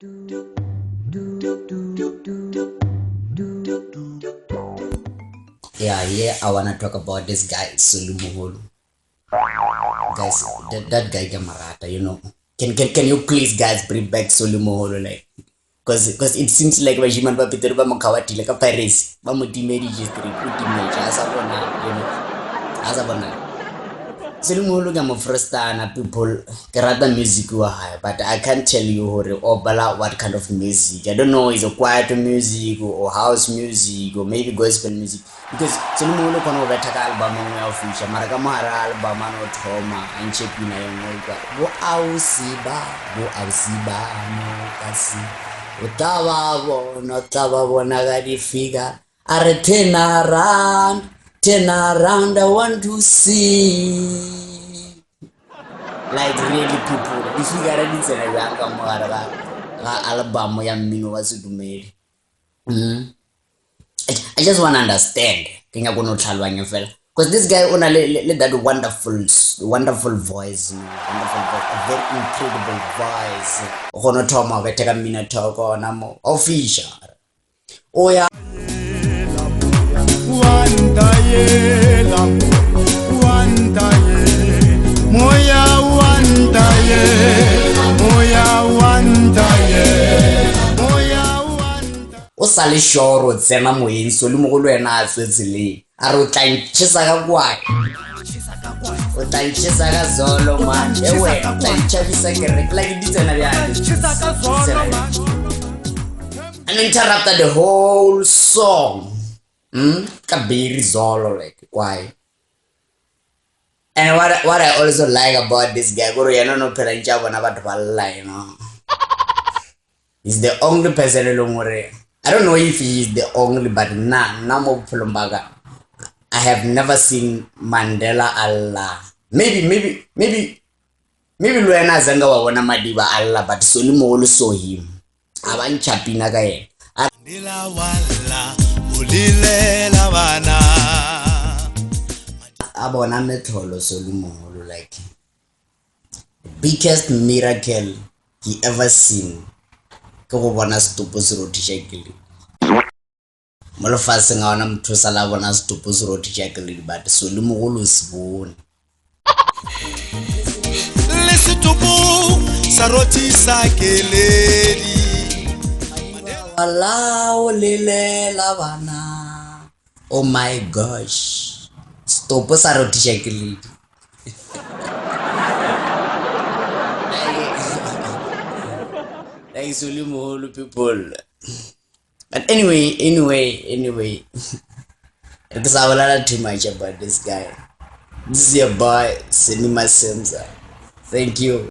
Yeah, I wanna talk about this guy, Moholo. Guys, that guy Gamarata, you know. Can you please guys bring back Moholo, like, because it seems like Vajiman Papiter Bamakawati like a Paris, Bamutimedi just teenage as a bona, you know, as a bona. Moholo gamo first time people karata music high, but I can't tell you what kind of music. I don't know, is it quiet music or house music or maybe gospel music. Because Moholo kono betaka album ya official maraka mara album ano trauma anchepina yongoka bo ausi ba no kasi utaba bona gadi figure are turn around, I want to see. Like really people, if you got anything like that, album ya mino wasudumeli. I just want to understand. Because this guy on that wonderful voice, a very incredible voice. Hono toma beteka mina talk namo official. Oh yeah. O sale shoro tsena moyeng so le mogolo ena a tswetsele a re otlanchesa ka kwae otlanchesa ka zolo man ewe otlanchabisa ke re like ditsena bya and interrupted the whole song kabiri zolo like kwae. And what I also like about this guy, guru yena no phela ntja bona batho ba lla, you know. He's the only person I don't know if he is the only, but mo Pulumbaga. I have never seen Mandela Allah. Maybe Luena Zanga wa wana Madiba Allah, but Soli Moholo saw him. Aban chapina gaye. Abona metholo Soli Moholo, like the biggest miracle he ever seen. Go bona stupus roti shakili. Molo fase ngawana mtho sala bona stupus roti shakili, but Soli Moholo sibone. Listen to bu saroti sakeleli. Walla lele lavana. Oh my gosh. Stupus roti shakili. Like Soli Moholo people. But anyway. Because I will learn too much about this guy. This is your boy, Masemza. Thank you.